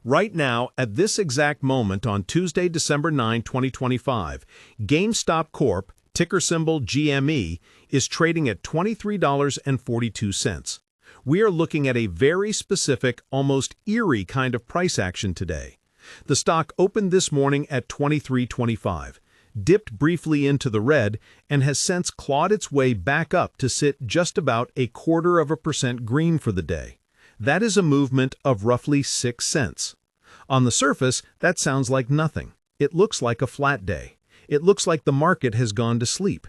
Right now, at this exact moment on Tuesday, December 9, 2025, GameStop Corp., ticker symbol GME, is trading at $23.42. We are looking at a very specific, almost eerie kind of price action today. The stock opened this morning at $23.25, dipped briefly into the red, and has since clawed its way back up to sit just about 0.25% green for the day. That is a movement of roughly 6 cents. On the surface, that sounds like nothing. It looks like a flat day. It looks like the market has gone to sleep.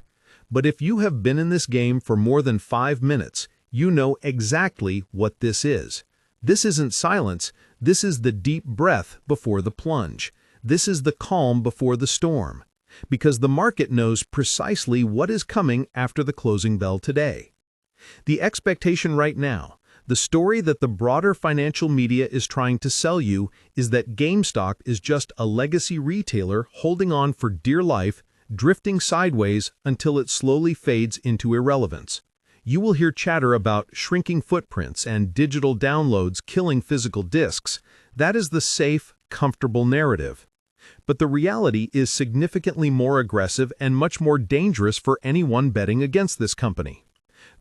But if you have been in this game for more than 5 minutes, you know exactly what this is. This isn't silence. This is the deep breath before the plunge. This is the calm before the storm. Because the market knows precisely what is coming after the closing bell today. The expectation right now, the story that the broader financial media is trying to sell you, is that GameStop is just a legacy retailer holding on for dear life, drifting sideways until it slowly fades into irrelevance. You will hear chatter about shrinking footprints and digital downloads killing physical discs. That is the safe, comfortable narrative. But the reality is significantly more aggressive and much more dangerous for anyone betting against this company.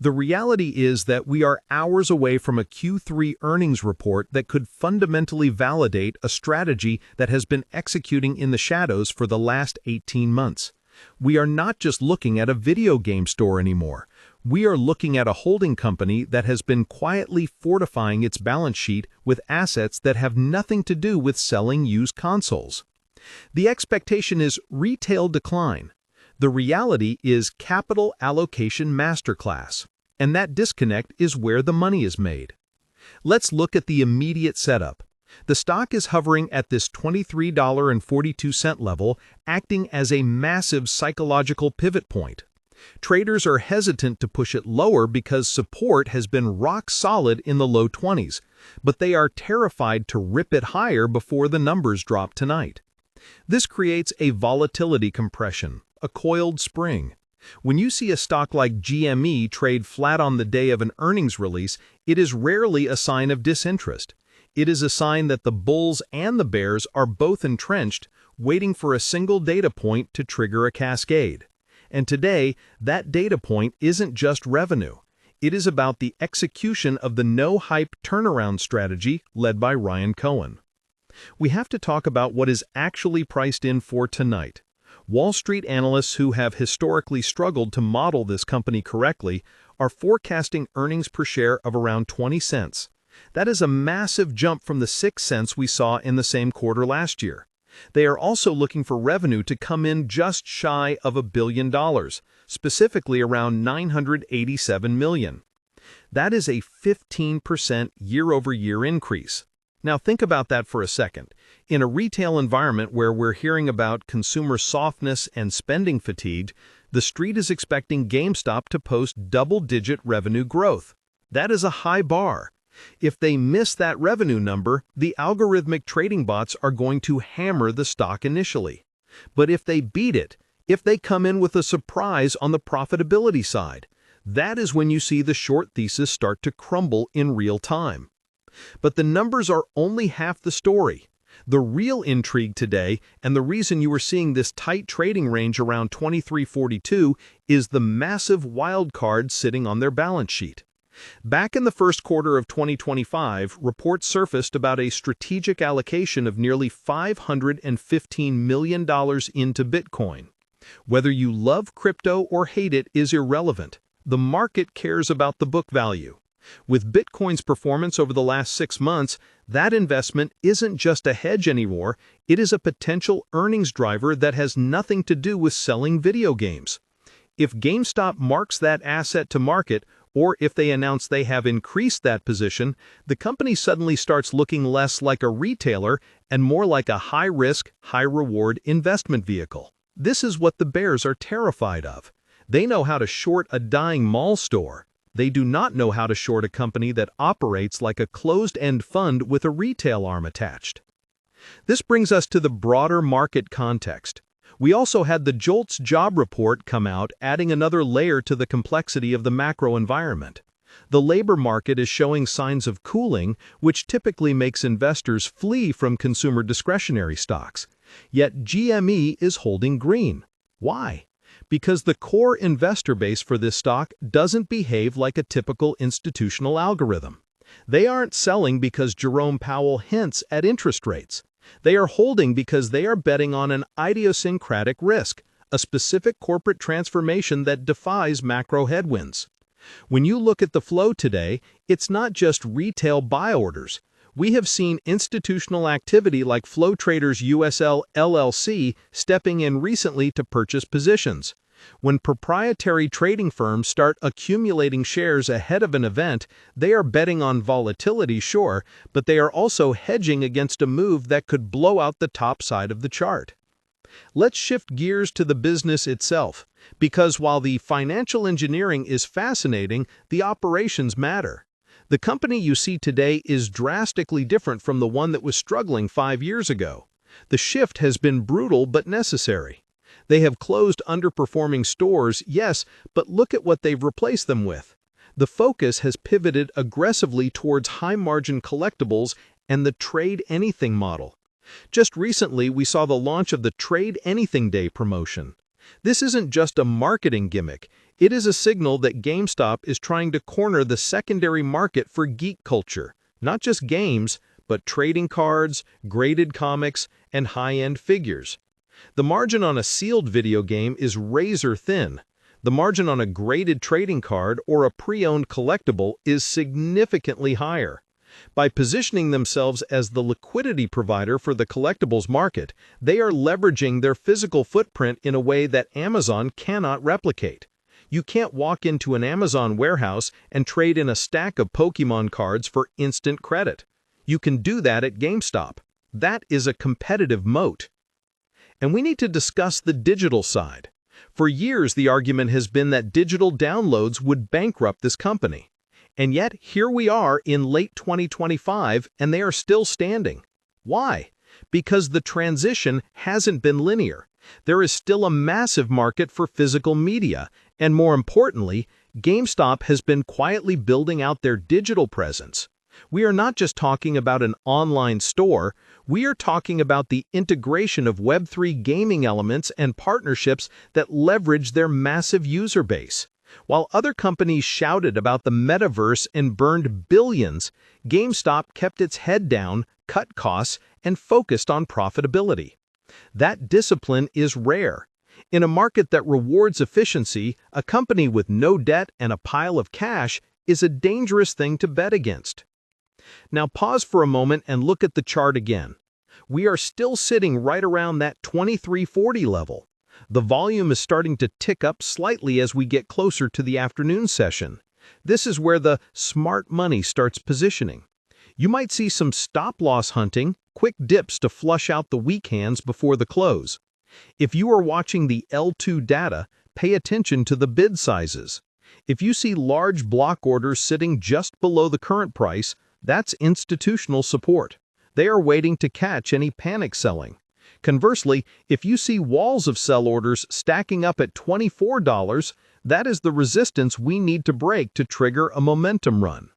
The reality is that we are hours away from a Q3 earnings report that could fundamentally validate a strategy that has been executing in the shadows for the last 18 months. We are not just looking at a video game store anymore. We are looking at a holding company that has been quietly fortifying its balance sheet with assets that have nothing to do with selling used consoles. The expectation is retail decline. The reality is capital allocation masterclass, and that disconnect is where the money is made. Let's look at the immediate setup. The stock is hovering at this $23.42 level, acting as a massive psychological pivot point. Traders are hesitant to push it lower because support has been rock solid in the low 20s, but they are terrified to rip it higher before the numbers drop tonight. This creates a volatility compression, a coiled spring. When you see a stock like GME trade flat on the day of an earnings release, it is rarely a sign of disinterest. It is a sign that the bulls and the bears are both entrenched, waiting for a single data point to trigger a cascade. And today, that data point isn't just revenue. It is about the execution of the no-hype turnaround strategy led by Ryan Cohen. We have to talk about what is actually priced in for tonight. Wall Street analysts who have historically struggled to model this company correctly are forecasting earnings per share of around 20 cents. That is a massive jump from the 6 cents we saw in the same quarter last year. They are also looking for revenue to come in just shy of $1 billion, specifically around $987 million. That is a 15% year-over-year increase. Now think about that for a second. In a retail environment where we're hearing about consumer softness and spending fatigue, the street is expecting GameStop to post double-digit revenue growth. That is a high bar. If they miss that revenue number, the algorithmic trading bots are going to hammer the stock initially. But if they beat it, if they come in with a surprise on the profitability side, that is when you see the short thesis start to crumble in real time. But the numbers are only half the story. The real intrigue today, and the reason you are seeing this tight trading range around $23.42, is the massive wild card sitting on their balance sheet. Back in the first quarter of 2025, reports surfaced about a strategic allocation of nearly $515 million into Bitcoin. Whether you love crypto or hate it is irrelevant. The market cares about the book value. With Bitcoin's performance over the last 6 months, that investment isn't just a hedge anymore, it is a potential earnings driver that has nothing to do with selling video games. If GameStop marks that asset to market, or if they announce they have increased that position, the company suddenly starts looking less like a retailer and more like a high-risk, high-reward investment vehicle. This is what the bears are terrified of. They know how to short a dying mall store. They do not know how to short a company that operates like a closed-end fund with a retail arm attached. This brings us to the broader market context. We also had the JOLTS job report come out, adding another layer to the complexity of the macro environment. The labor market is showing signs of cooling, which typically makes investors flee from consumer discretionary stocks. Yet GME is holding green. Why? Because the core investor base for this stock doesn't behave like a typical institutional algorithm. They aren't selling because Jerome Powell hints at interest rates. They are holding because they are betting on an idiosyncratic risk, a specific corporate transformation that defies macro headwinds. When you look at the flow today, it's not just retail buy orders. We have seen institutional activity like Flow Traders USL LLC stepping in recently to purchase positions. When proprietary trading firms start accumulating shares ahead of an event, they are betting on volatility, sure, but they are also hedging against a move that could blow out the top side of the chart. Let's shift gears to the business itself, because while the financial engineering is fascinating, the operations matter. The company you see today is drastically different from the one that was struggling 5 years ago. The shift has been brutal but necessary. They have closed underperforming stores, yes, but look at what they've replaced them with. The focus has pivoted aggressively towards high-margin collectibles and the Trade Anything model. Just recently, we saw the launch of the Trade Anything Day promotion. This isn't just a marketing gimmick. It is a signal that GameStop is trying to corner the secondary market for geek culture, not just games, but trading cards, graded comics, and high-end figures. The margin on a sealed video game is razor thin. The margin on a graded trading card or a pre-owned collectible is significantly higher. By positioning themselves as the liquidity provider for the collectibles market, they are leveraging their physical footprint in a way that Amazon cannot replicate. You can't walk into an Amazon warehouse and trade in a stack of Pokemon cards for instant credit. You can do that at GameStop. That is a competitive moat. And we need to discuss the digital side. For years, the argument has been that digital downloads would bankrupt this company. And yet, here we are in late 2025, and they are still standing. Why? Because the transition hasn't been linear. There is still a massive market for physical media, and more importantly, GameStop has been quietly building out their digital presence. We are not just talking about an online store, we are talking about the integration of Web3 gaming elements and partnerships that leverage their massive user base. While other companies shouted about the metaverse and burned billions, GameStop kept its head down, cut costs, and focused on profitability. That discipline is rare. In a market that rewards efficiency, a company with no debt and a pile of cash is a dangerous thing to bet against. Now pause for a moment and look at the chart again. We are still sitting right around that 2340 level. The volume is starting to tick up slightly as we get closer to the afternoon session. This is where the smart money starts positioning. You might see some stop-loss hunting, quick dips to flush out the weak hands before the close. If you are watching the L2 data, pay attention to the bid sizes. If you see large block orders sitting just below the current price, that's institutional support. They are waiting to catch any panic selling. Conversely, if you see walls of sell orders stacking up at $24, that is the resistance we need to break to trigger a momentum run.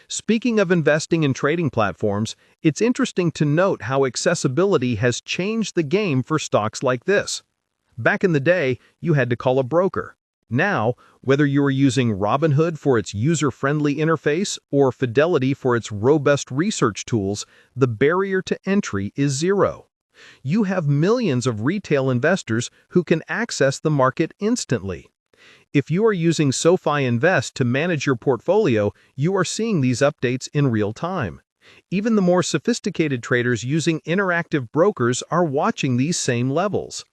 Speaking of investing in trading platforms, it's interesting to note how accessibility has changed the game for stocks like this. Back in the day, you had to call a broker. Now, whether you are using Robinhood for its user-friendly interface or Fidelity for its robust research tools, the barrier to entry is zero. You have millions of retail investors who can access the market instantly. If you are using SoFi Invest to manage your portfolio, you are seeing these updates in real time. Even the more sophisticated traders using interactive brokers are watching these same levels.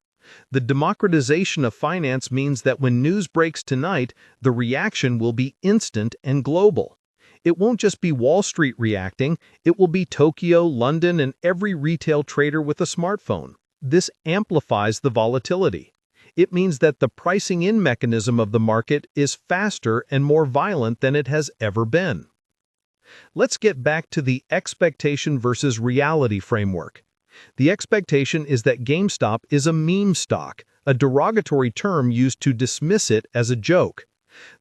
The democratization of finance means that when news breaks tonight, the reaction will be instant and global. It won't just be Wall Street reacting, it will be Tokyo, London, and every retail trader with a smartphone. This amplifies the volatility. It means that the pricing-in mechanism of the market is faster and more violent than it has ever been. Let's get back to the expectation versus reality framework. The expectation is that GameStop is a meme stock, a derogatory term used to dismiss it as a joke.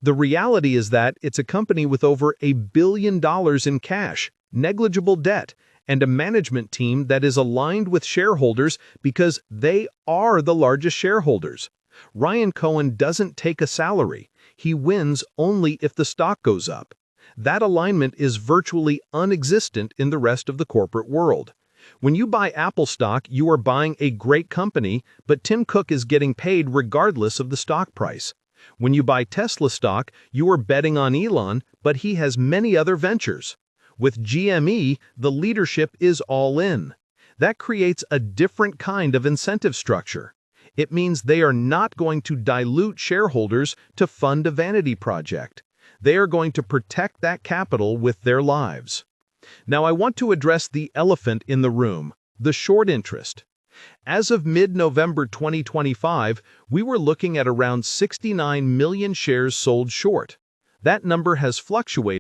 The reality is that it's a company with over $1 billion in cash, negligible debt, and a management team that is aligned with shareholders because they are the largest shareholders. Ryan Cohen doesn't take a salary. He wins only if the stock goes up. That alignment is virtually non-existent in the rest of the corporate world. When you buy Apple stock, you are buying a great company, but Tim Cook is getting paid regardless of the stock price. When you buy Tesla stock, you are betting on Elon, but he has many other ventures. With GME, the leadership is all in. That creates a different kind of incentive structure. It means they are not going to dilute shareholders to fund a vanity project. They are going to protect that capital with their lives. Now I want to address the elephant in the room, the short interest. As of mid-November 2025, we were looking at around 69 million shares sold short. That number has fluctuated